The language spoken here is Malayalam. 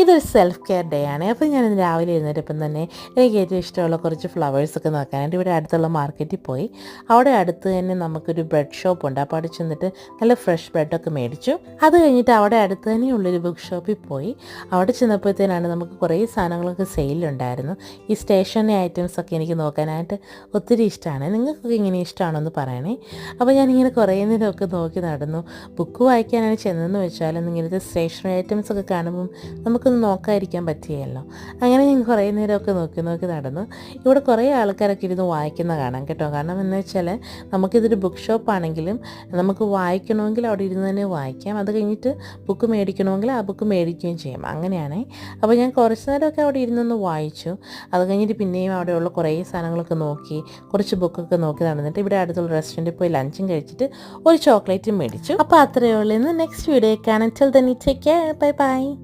ഇതൊരു സെൽഫ് കെയർ ഡേ ആണ്. അപ്പോൾ ഞാൻ ഇന്ന് രാവിലെ എഴുന്നേറ്റപ്പം തന്നെ എനിക്ക് ഏറ്റവും ഇഷ്ടമുള്ള കുറച്ച് ഫ്ലവേഴ്സൊക്കെ നോക്കാനായിട്ട് ഇവിടെ അടുത്തുള്ള മാർക്കറ്റിൽ പോയി. അവിടെ അടുത്ത് തന്നെ നമുക്കൊരു ബ്രെഡ് ഷോപ്പ് ഉണ്ട്. അപ്പോൾ അവിടെ ചെന്നിട്ട് നല്ല ഫ്രഷ് ബ്രെഡൊക്കെ മേടിച്ചു. അത് കഴിഞ്ഞിട്ട് അവിടെ അടുത്ത് തന്നെയുള്ളൊരു ബുക്ക് ഷോപ്പിൽ പോയി. അവിടെ ചെന്നപ്പോഴത്തേനാണ് നമുക്ക് കുറേ സാധനങ്ങളൊക്കെ സെയിലുണ്ടായിരുന്നു. ഈ സ്റ്റേഷനറി ഐറ്റംസൊക്കെ എനിക്ക് നോക്കാനായിട്ട് ഒത്തിരി ഇഷ്ടമാണ്. നിങ്ങൾക്കൊക്കെ ഇങ്ങനെ ഇഷ്ടമാണോ എന്ന് പറയണേ. അപ്പോൾ ഞാനിങ്ങനെ കുറേ നേരമൊക്കെ നോക്കി നടന്നു. ബുക്ക് വായിക്കാനാണ് ചെന്നതെന്ന് വെച്ചാൽ ഇങ്ങനത്തെ സ്റ്റേഷനറി ഐറ്റംസൊക്കെ കാണുമ്പം നമുക്കൊന്ന് നോക്കാതിരിക്കാൻ പറ്റുകയല്ലോ. അങ്ങനെ ഞാൻ കുറേ നേരമൊക്കെ നോക്കി നടന്നു. ഇവിടെ കുറേ ആൾക്കാരൊക്കെ ഇരുന്ന് വായിക്കുന്ന കാണാം കേട്ടോ. കാരണം എന്ന് വെച്ചാൽ നമുക്കിതൊരു ബുക്ക് ഷോപ്പാണെങ്കിലും നമുക്ക് വായിക്കണമെങ്കിൽ അവിടെ ഇരുന്ന് തന്നെ വായിക്കാം. അത് കഴിഞ്ഞിട്ട് ബുക്ക് മേടിക്കണമെങ്കിൽ ആ ബുക്ക് മേടിക്കുകയും ചെയ്യാം. അങ്ങനെയാണേ. അപ്പോൾ ഞാൻ കുറച്ച് നേരമൊക്കെ അവിടെ ഇരുന്നൊന്ന് വായിച്ചു. അത് കഴിഞ്ഞിട്ട് പിന്നെയും അവിടെയുള്ള കുറേ സാധനങ്ങളൊക്കെ നോക്കി, കുറച്ച് ബുക്കൊക്കെ നോക്കി നടന്നിട്ട് ഇവിടെ അടുത്തുള്ള റെസ്റ്റോറൻറ്റിൽ പോയി ലഞ്ചും കഴിച്ചിട്ട് ഒരു ചോക്ലേറ്റും മേടിച്ചു. അപ്പോൾ അത്രയേ ഉള്ളൂ. ഇന്ന് നെക്സ്റ്റ് വീഡിയോ കാണാൻ. Till then take care. Bye bye.